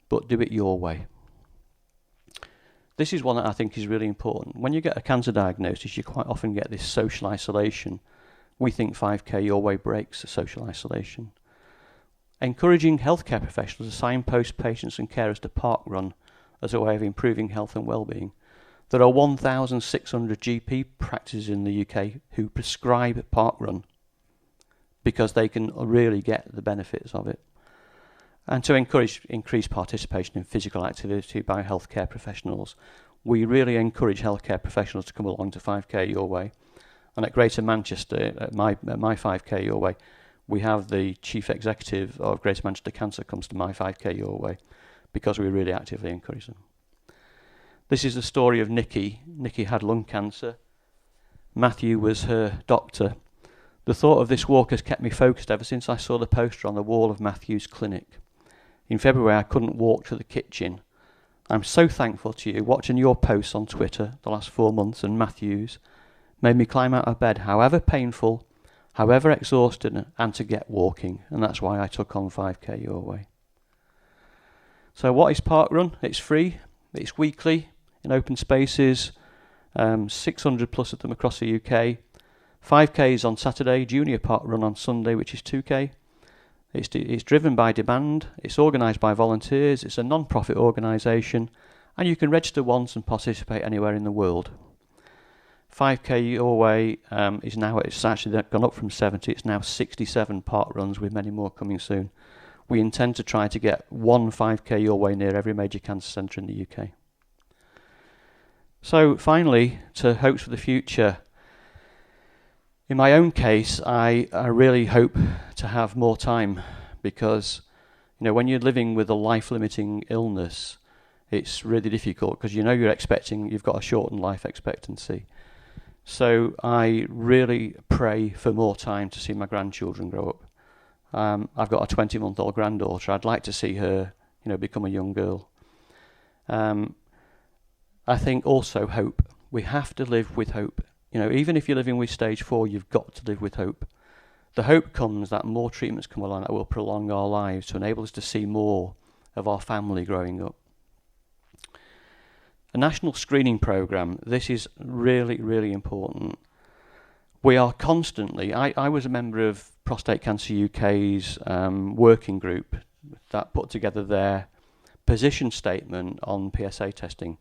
But do it your way. This is one that I think is really important. When you get a cancer diagnosis, you quite often get this social isolation. We think 5K Your Way breaks the social isolation. Encouraging healthcare professionals to signpost patients and carers to parkrun as a way of improving health and well-being. There are 1,600 GP practices in the UK who prescribe parkrun because they can really get the benefits of it. And to encourage increased participation in physical activity by healthcare professionals, we really encourage healthcare professionals to come along to 5K Your Way. And at Greater Manchester, at my 5K Your Way, we have the Chief Executive of Greater Manchester Cancer comes to my 5K Your Way because we really actively encourage them. This is the story of Nikki. Nikki had lung cancer. Matthew was her doctor. The thought of this walk has kept me focused ever since I saw the poster on the wall of Matthew's clinic. In February, I couldn't walk to the kitchen. I'm so thankful to you. Watching your posts on Twitter the last 4 months and Matthew's made me climb out of bed, however painful, however exhausted, and to get walking. And that's why I took on 5K Your Way. So what is parkrun? It's free. It's weekly in open spaces, 600 plus of them across the UK. 5Ks on Saturday, junior parkrun on Sunday, which is 2K. It's driven by demand, it's organised by volunteers, it's a non-profit organisation, and you can register once and participate anywhere in the world. 5K Your Way it's actually gone up from 70, it's now 67 parkruns with many more coming soon. We intend to try to get one 5K Your Way near every major cancer centre in the UK. So finally, to hopes for the future. In my own case, I really hope to have more time because, when you're living with a life-limiting illness, it's really difficult because you've got a shortened life expectancy. So I really pray for more time to see my grandchildren grow up. I've got a 20-month-old granddaughter. I'd like to see her, become a young girl. I think also hope. We have to live with hope. Even if you're living with stage 4, you've got to live with hope. The hope comes that more treatments come along that will prolong our lives to enable us to see more of our family growing up. A national screening programme. This is really, really important. We are constantly... I was a member of Prostate Cancer UK's working group that put together their position statement on PSA testing.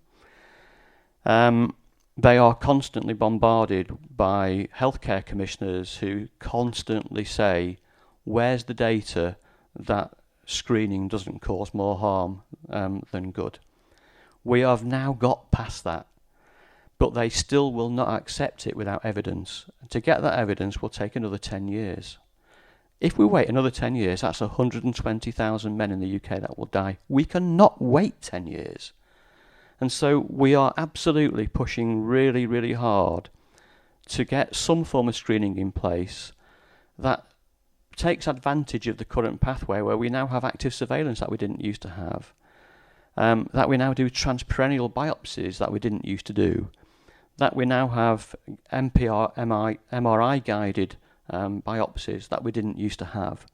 They are constantly bombarded by healthcare commissioners who constantly say, where's the data that screening doesn't cause more harm than good? We have now got past that, but they still will not accept it without evidence. To get that evidence will take another 10 years. If we wait another 10 years, that's 120,000 men in the UK that will die. We cannot wait 10 years. And so we are absolutely pushing really, really hard to get some form of screening in place that takes advantage of the current pathway where we now have active surveillance that we didn't used to have, that we now do transperineal biopsies that we didn't used to do, that we now have MRI-guided biopsies that we didn't used to have.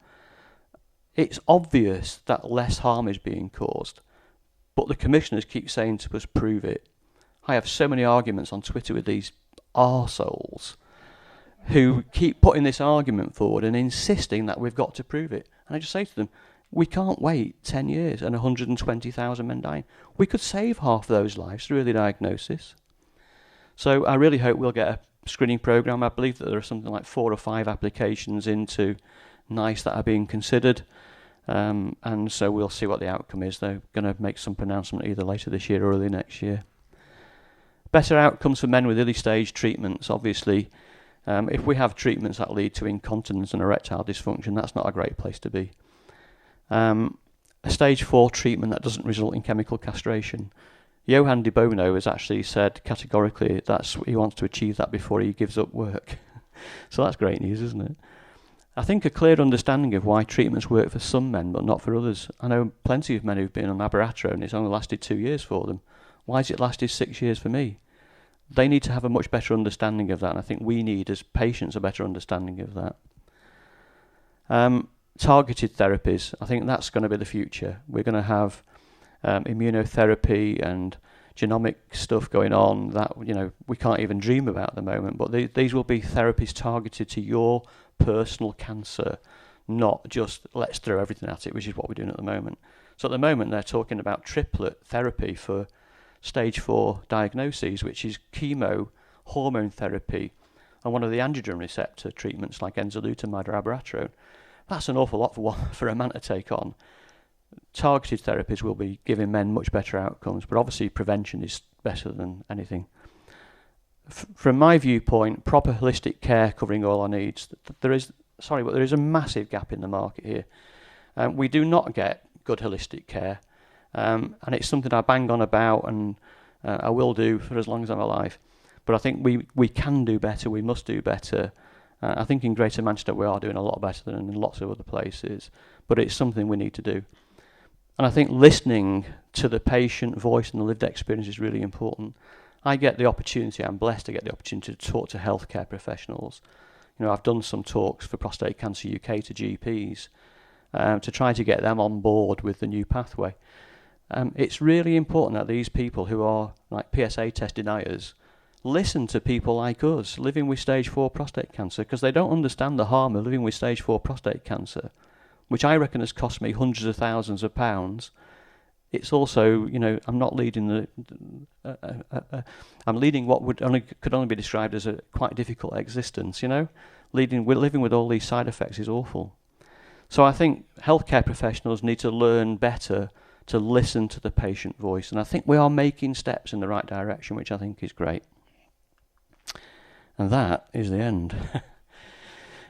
It's obvious that less harm is being caused, but the commissioners keep saying to us, prove it. I have so many arguments on Twitter with these arseholes who keep putting this argument forward and insisting that we've got to prove it. And I just say to them, we can't wait 10 years and 120,000 men dying. We could save half of those lives through early diagnosis. So I really hope we'll get a screening program. I believe that there are something like 4 or 5 applications into NICE that are being considered. And so we'll see what the outcome is. They're going to make some pronouncement either later this year or early next year. Better outcomes for men with early stage treatments, obviously. If we have treatments that lead to incontinence and erectile dysfunction, that's not a great place to be. A stage 4 treatment that doesn't result in chemical castration. Johan de Bono has actually said categorically he wants to achieve that before he gives up work. So that's great news, isn't it? I think a clear understanding of why treatments work for some men but not for others. I know plenty of men who've been on abiraterone and it's only lasted 2 years for them. Why has it lasted 6 years for me? They need to have a much better understanding of that, and I think we need, as patients, a better understanding of that. Targeted therapies, I think that's going to be the future. We're going to have immunotherapy and genomic stuff going on that we can't even dream about at the moment, but these will be therapies targeted to your personal cancer, not just let's throw everything at it, which is what we're doing at the moment. So at the moment they're talking about triplet therapy for stage 4 diagnoses, which is chemo, hormone therapy, and one of the androgen receptor treatments like enzalutamide or abiraterone. That's an awful lot for a man to take on. Targeted therapies will be giving men much better outcomes, but obviously prevention is better than anything. From my viewpoint, proper holistic care covering all our needs. There is a massive gap in the market here. We do not get good holistic care. And it's something I bang on about, and I will do for as long as I'm alive. But I think we can do better, we must do better. I think in Greater Manchester we are doing a lot better than in lots of other places, but it's something we need to do. And I think listening to the patient voice and the lived experience is really important. I'm blessed to get the opportunity to talk to healthcare professionals. I've done some talks for Prostate Cancer UK to GPs to try to get them on board with the new pathway. It's really important that these people who are like PSA test deniers listen to people like us living with stage 4 prostate cancer, because they don't understand the harm of living with stage 4 prostate cancer, which I reckon has cost me hundreds of thousands of pounds. It's also, I'm not leading I'm leading what could only be described as a quite difficult existence. Living with all these side effects is awful. So I think healthcare professionals need to learn better to listen to the patient voice. And I think we are making steps in the right direction, which I think is great. And that is the end.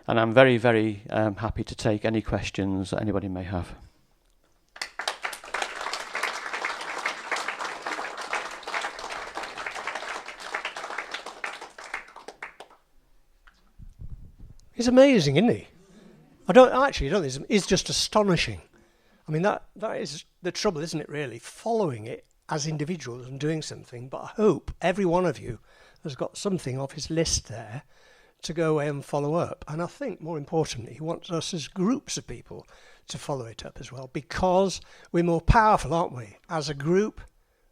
And I'm very, very happy to take any questions that anybody may have. He's amazing, isn't he? I don't think he's just astonishing. I mean, that is the trouble, isn't it, really? Following it as individuals and doing something. But I hope every one of you has got something off his list there to go away and follow up. And I think, more importantly, he wants us as groups of people to follow it up as well, because we're more powerful, aren't we, as a group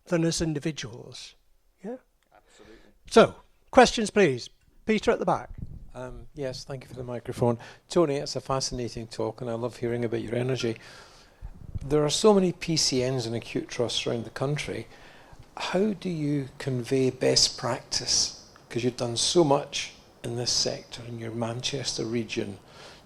than as individuals. Yeah? Absolutely. So, questions, please. Peter at the back. Yes, thank you for the microphone. Tony, it's a fascinating talk, and I love hearing about your energy. There are so many PCNs and acute trusts around the country. How do you convey best practice? Because you've done so much in this sector in your Manchester region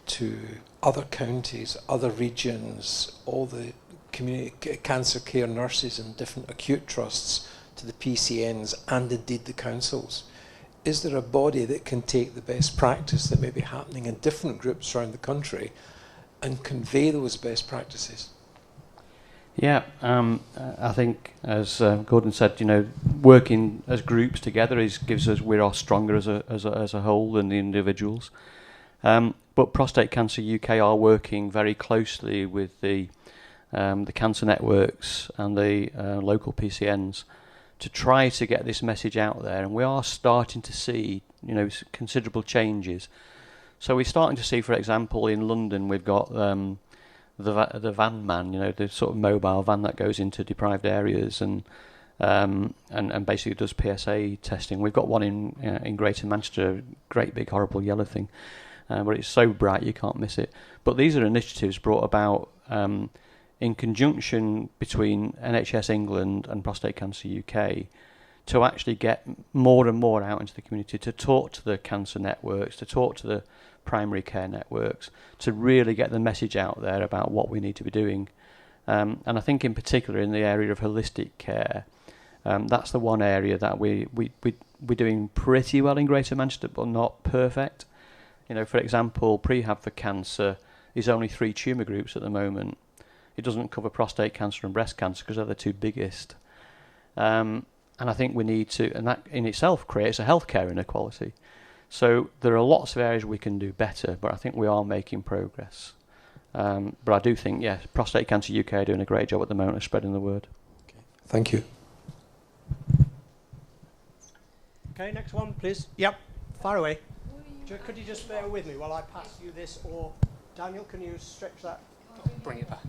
to other counties, other regions, all the community cancer care nurses and different acute trusts to the PCNs and indeed the councils. Is there a body that can take the best practice that may be happening in different groups around the country and convey those best practices? Yeah, I think, as Gordon said, working as groups together we are stronger as a whole than the individuals. But Prostate Cancer UK are working very closely with the cancer networks and the local PCNs to try to get this message out there, and we are starting to see considerable changes. So we're starting to see, for example, in London we've got the van man, the sort of mobile van that goes into deprived areas and basically does PSA testing. We've got one in Greater Manchester, great big horrible yellow thing, but it's so bright you can't miss it. But these are initiatives brought about in conjunction between NHS England and Prostate Cancer UK to actually get more and more out into the community, to talk to the cancer networks, to talk to the primary care networks, to really get the message out there about what we need to be doing. And I think in particular in the area of holistic care, that's the one area that we're doing pretty well in Greater Manchester, but not perfect. For example, prehab for cancer is only 3 tumour groups at the moment. It doesn't cover prostate cancer and breast cancer because they're the 2 biggest. And I think we need to, and that in itself creates a healthcare inequality. So there are lots of areas we can do better, but I think we are making progress. But I do think, yes, Prostate Cancer UK are doing a great job at the moment of spreading the word. Okay. Thank you. Okay, next one, please. Yep, far away. Could you just bear with me while I pass you this, or Daniel, can you stretch that? Bring it back.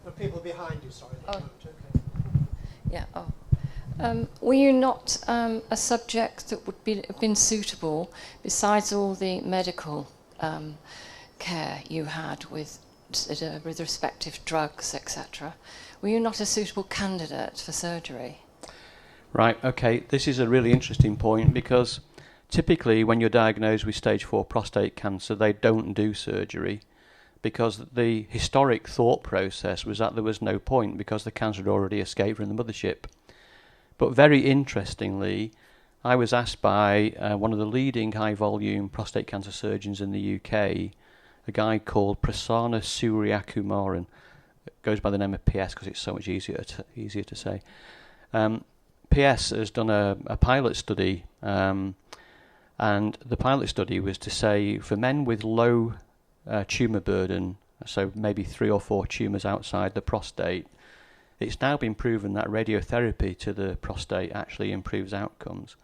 The people behind you, sorry. Oh. Okay. Yeah. Were you not a subject that would have been suitable, besides all the medical care you had with respective drugs, etc.? Were you not a suitable candidate for surgery? Right, okay. This is a really interesting point because typically when you're diagnosed with stage 4 prostate cancer, they don't do surgery because the historic thought process was that there was no point because the cancer had already escaped from the mothership. But very interestingly, I was asked by one of the leading high-volume prostate cancer surgeons in the UK, a guy called Prasanna Suryakumaran. It goes by the name of PS because it's so much easier to say. PS has done a pilot study, and the pilot study was to say for men with low tumour burden, so maybe 3 or 4 tumours outside the prostate, it's now been proven that radiotherapy to the prostate actually improves outcomes.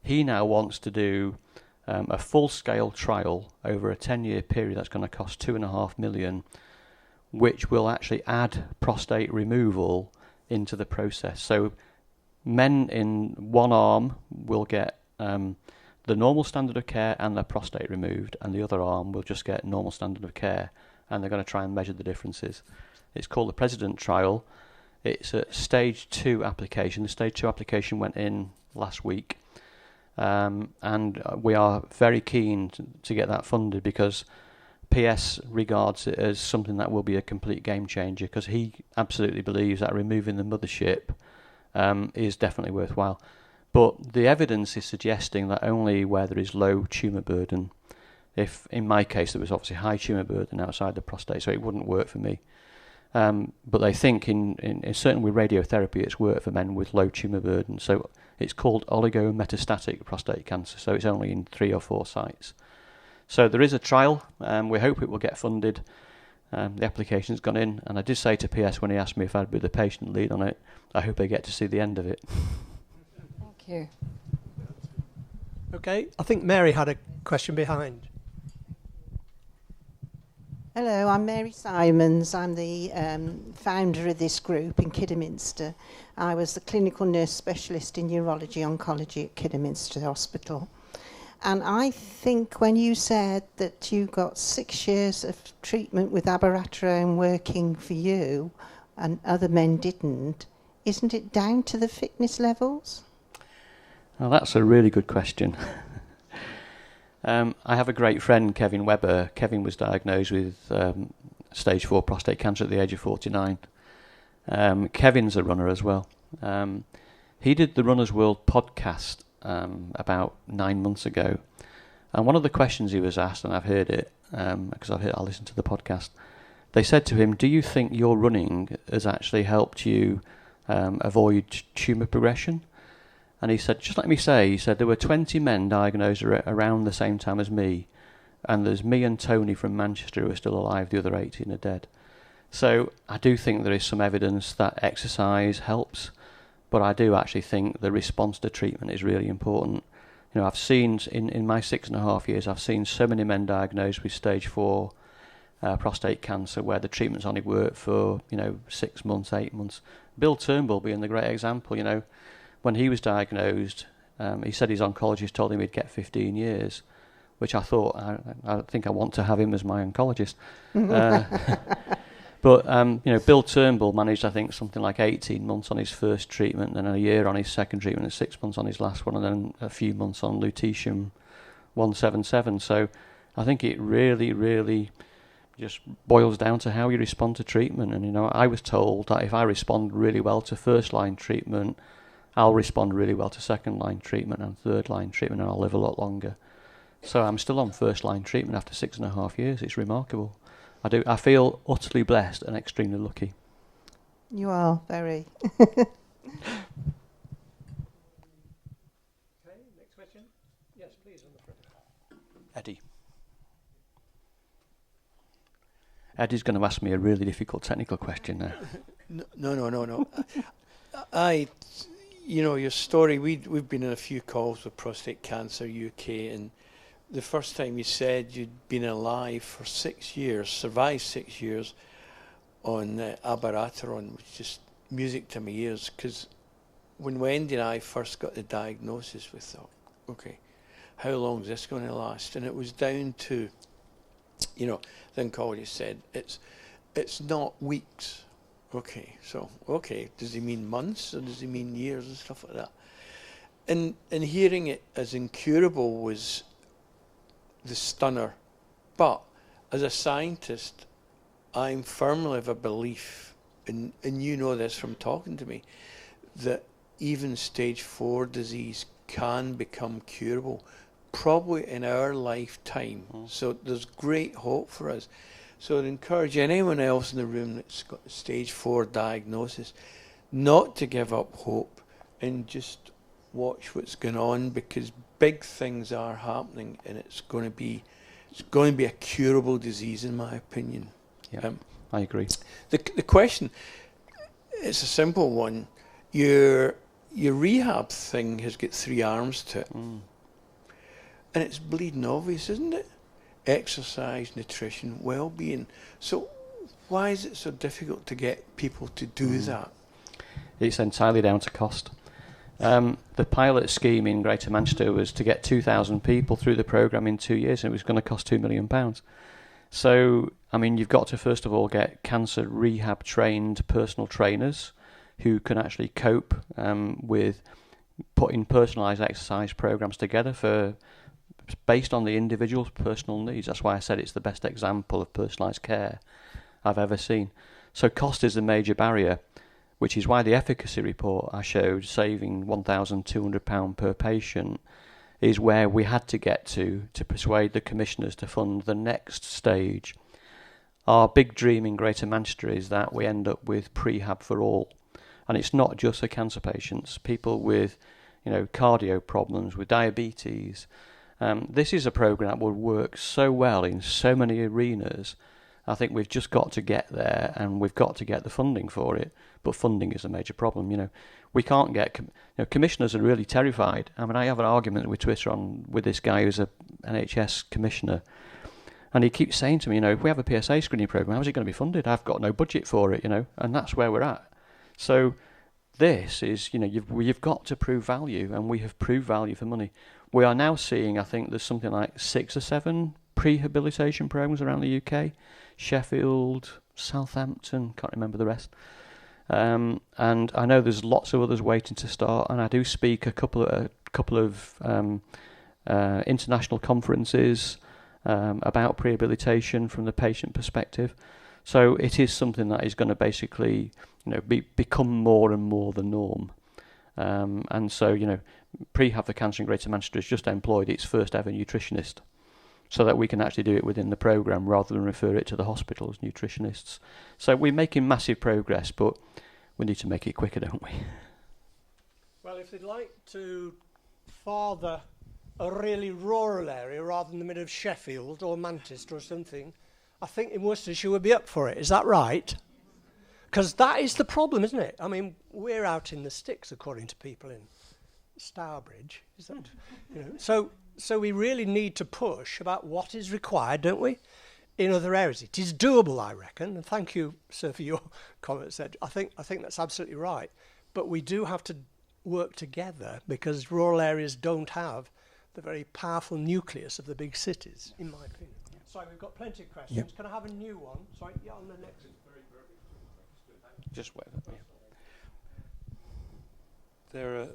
He now wants to do a full-scale trial over a 10-year period that's going to cost $2.5 million, which will actually add prostate removal into the process. So men in one arm will get the normal standard of care and their prostate removed, and the other arm will just get normal standard of care, and they're going to try and measure the differences. It's called the President Trial. It's a stage 2 application. The stage 2 application went in last week, and we are very keen to get that funded because PS regards it as something that will be a complete game changer because he absolutely believes that removing the mothership is definitely worthwhile. But the evidence is suggesting that only where there is low tumour burden, if in my case there was obviously high tumour burden outside the prostate, so it wouldn't work for me. But they think in certainly with radiotherapy it's worked for men with low tumour burden. So it's called oligometastatic prostate cancer, so it's only in 3 or 4 sites. So there is a trial, we hope it will get funded. The application's gone in, and I did say to PS when he asked me if I'd be the patient lead on it, I hope I get to see the end of it. Thank you. Okay, I think Mary had a question behind. Hello, I'm Mary Simons. I'm the founder of this group in Kidderminster. I was the clinical nurse specialist in urology oncology at Kidderminster Hospital. And I think when you said that you got 6 years of treatment with abiraterone working for you and other men didn't, isn't it down to the fitness levels? Well, that's a really good question. I have a great friend, Kevin Webber. Kevin was diagnosed with stage 4 prostate cancer at the age of 49. Kevin's a runner as well. He did the Runner's World podcast about 9 months ago, and one of the questions he was asked, and I've heard it because I listened to the podcast, they said to him, do you think your running has actually helped you avoid tumour progression? And he said, just let me say, he said, there were 20 men diagnosed around the same time as me, and there's me and Tony from Manchester who are still alive, the other 18 are dead. So I do think there is some evidence that exercise helps, but I do actually think the response to treatment is really important. You know, I've seen, in my 6.5 years, I've seen so many men diagnosed with stage 4 prostate cancer where the treatment's only worked for, 6 months, 8 months. Bill Turnbull being the great example, when he was diagnosed, he said his oncologist told him he'd get 15 years, which I thought, I think I want to have him as my oncologist. But, Bill Turnbull managed, I think, something like 18 months on his first treatment, and a year on his second treatment, and 6 months on his last one, and then a few months on lutetium-177. So I think it really, really just boils down to how you respond to treatment. And, I was told that if I respond really well to first-line treatment, I'll respond really well to second-line treatment and third-line treatment, and I'll live a lot longer. So I'm still on first-line treatment after 6.5 years. It's remarkable. I feel utterly blessed and extremely lucky. You are, very. Okay, next question. Yes, please, on the front. Eddie. Eddie's going to ask me a really difficult technical question now. No. Your story, we've been in a few calls with Prostate Cancer UK, and the first time you said you'd been alive for 6 years, survived 6 years on abiraterone, which is just music to my ears, because when Wendy and I first got the diagnosis, we thought, okay, how long is this going to last? And it was down to, the oncologist said, it's not weeks. Okay, does he mean months or does he mean years and stuff like that? And hearing it as incurable was the stunner. But as a scientist, I'm firmly of a belief, and you know this from talking to me, that even stage 4 disease can become curable, probably in our lifetime. So there's great hope for us. So I'd encourage anyone else in the room that's got a stage 4 diagnosis not to give up hope and just watch what's going on, because big things are happening, and it's going to be a curable disease, in my opinion. Yeah, I agree. The question, it's a simple one. Your rehab thing has got 3 arms to it, and it's bleeding obvious, isn't it? Exercise, nutrition, well-being. So why is it so difficult to get people to do that? It's entirely down to cost. The pilot scheme in Greater Manchester was to get 2,000 people through the programme in 2 years, and it was going to cost £2 million. So, you've got to first of all get cancer rehab trained personal trainers who can actually cope with putting personalised exercise programmes together based on the individual's personal needs. That's why I said it's the best example of personalised care I've ever seen. So cost is a major barrier, which is why the efficacy report I showed, saving £1,200 per patient, is where we had to get to persuade the commissioners to fund the next stage. Our big dream in Greater Manchester is that we end up with prehab for all. And it's not just for cancer patients, people with cardio problems, with diabetes. This is a programme that would work so well in so many arenas. I think we've just got to get there, and we've got to get the funding for it. But funding is a major problem. We can't get... commissioners are really terrified. I have an argument with Twitter with this guy who's a NHS commissioner, and he keeps saying to me, if we have a PSA screening programme, how's it going to be funded? I've got no budget for it, and that's where we're at. So this is, you've got to prove value, and we have proved value for money. We are now seeing, I think there's something like 6 or 7 prehabilitation programmes around the UK. Sheffield, Southampton, can't remember the rest. And I know there's lots of others waiting to start, and I do speak a couple of international conferences about prehabilitation from the patient perspective. So it is something that is going to basically, become more and more the norm. And so, Prehab for Cancer in Greater Manchester has just employed its first ever nutritionist. so that we can actually do it within the programme rather than refer it to the hospitals, nutritionists. So we're making massive progress, but we need to make it quicker, don't we? Well, if they'd like to father a really rural area rather than the middle of Sheffield or Manchester or something, I think in Worcestershire would be up for it. Is that right? Because that is the problem, isn't it? I mean, we're out in the sticks, according to people in Stourbridge. Is that, you know? So we really need to push about what is required, don't we, in other areas. It is doable, I reckon. And thank you, sir, for your comments. I think that's absolutely right. But we do have to work together because rural areas don't have the very powerful nucleus of the big cities, in my opinion. Yeah. Sorry, we've got plenty of questions. Yep. Can I have a new one? Sorry, yeah, on the next. Just wait. Yeah.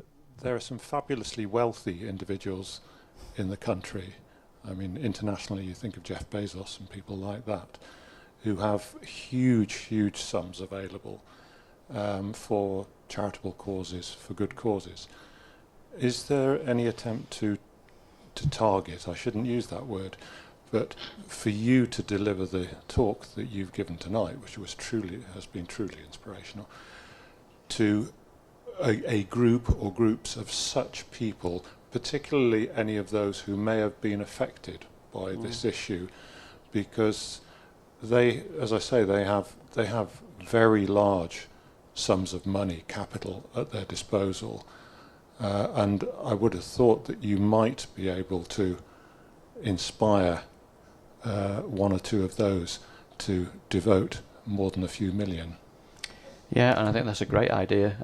There are some fabulously wealthy individuals in the country. I mean, internationally, you think of Jeff Bezos and people like that, who have huge sums available for charitable causes, for good causes. Is there any attempt to target, I shouldn't use that word, but for you to deliver the talk that you've given tonight, which has been truly inspirational, to a group or groups of such people, particularly any of those who may have been affected by this issue, because they, as I say, they have very large sums of money, capital at their disposal, and I would have thought that you might be able to inspire one or two of those to devote more than a few million. Yeah, and I think that's a great idea.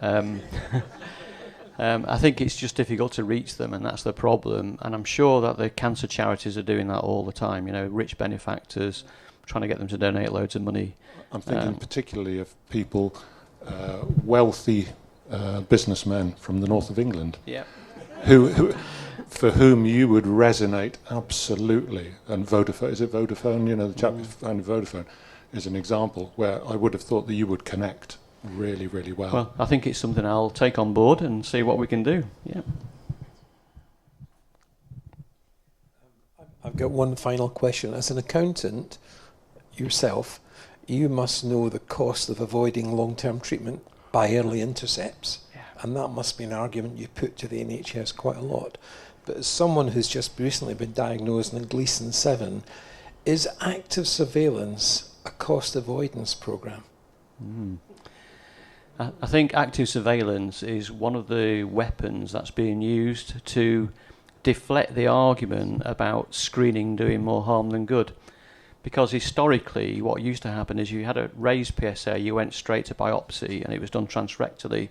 I think it's just difficult to reach them, and that's the problem. And I'm sure that the cancer charities are doing that all the time. You know, rich benefactors, trying to get them to donate loads of money. I'm thinking particularly of people, wealthy businessmen from the north of England, who for whom you would resonate absolutely. And Vodafone, is it Vodafone? You know, the chap who founded Vodafone is an example where I would have thought that you would connect really well. Well, I think it's something I'll take on board and see what we can do. Yeah. I've got one final question. As an accountant yourself, you must know the cost of avoiding long-term treatment by early intercepts. Yeah. And that must be an argument you put to the NHS quite a lot. But as someone who's just recently been diagnosed in Gleason 7, is active surveillance a cost avoidance programme? I think active surveillance is one of the weapons that's being used to deflect the argument about screening doing more harm than good. Because historically, what used to happen is you had a raised PSA, you went straight to biopsy, and it was done transrectally.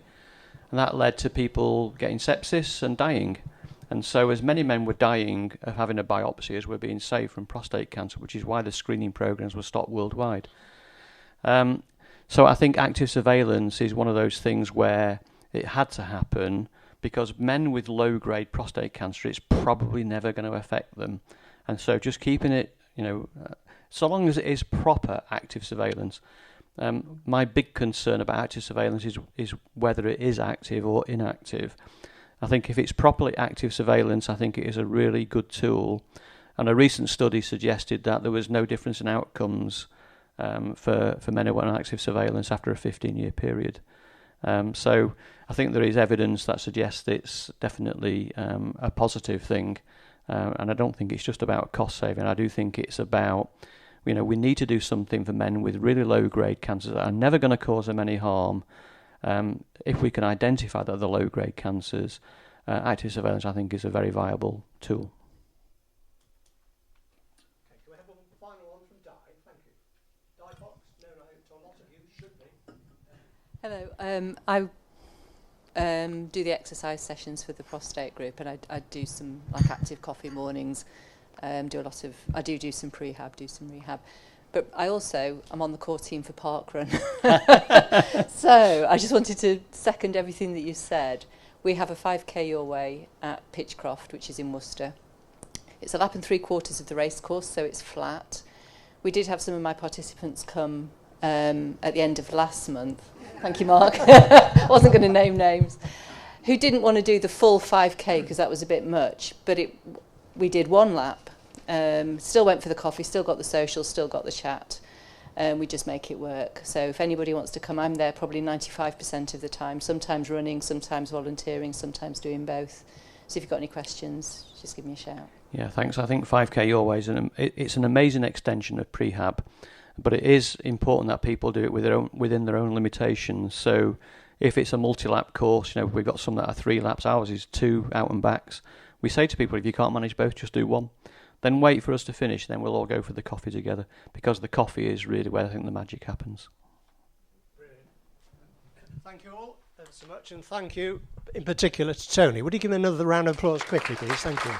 And that led to people getting sepsis and dying. And so as many men were dying of having a biopsy as were being saved from prostate cancer, which is why the screening programs were stopped worldwide. So I think active surveillance is one of those things where it had to happen because men with low-grade prostate cancer, it's probably never going to affect them. And so just keeping it, so long as it is proper active surveillance. My big concern about active surveillance is whether it is active or inactive. I think if it's properly active surveillance, I think it is a really good tool. And a recent study suggested that there was no difference in outcomes for men who went on active surveillance after a 15-year period. So I think there is evidence that suggests it's definitely a positive thing. And I don't think it's just about cost saving. I do think it's about, we need to do something for men with really low-grade cancers that are never going to cause them any harm. If we can identify that the low-grade cancers, active surveillance, I think, is a very viable tool. Okay, can we have one final one from Di? Thank you. Di Fox, known I think to a lot of you, should be. Hello. I do the exercise sessions for the prostate group, and I do some active coffee mornings. I do some prehab, do some rehab. But I'm on the core team for Parkrun. So I just wanted to second everything that you said. We have a 5k your way at Pitchcroft, which is in Worcester. It's a lap and 3/4 of the race course, so it's flat. We did have some of my participants come at the end of last month. Thank you, Mark. I wasn't going to name names. Who didn't want to do the full 5k because that was a bit much. But we did one lap. Still went for the coffee, still got the social, still got the chat. We just make it work. So if anybody wants to come, I'm there probably 95% of the time, sometimes running, sometimes volunteering, sometimes doing both. So if you've got any questions, just give me a shout. Yeah, thanks. I think 5K Your Way it's an amazing extension of prehab, but it is important that people do it within their own limitations. So if it's a multi-lap course, we've got some that are 3 laps. Ours is 2 out and backs. We say to people, if you can't manage both, just do one. Then wait for us to finish, then we'll all go for the coffee together, because the coffee is really where I think the magic happens. Brilliant. Thank you all ever so much, and thank you in particular to Tony. Would you give me another round of applause quickly, please? Thank you.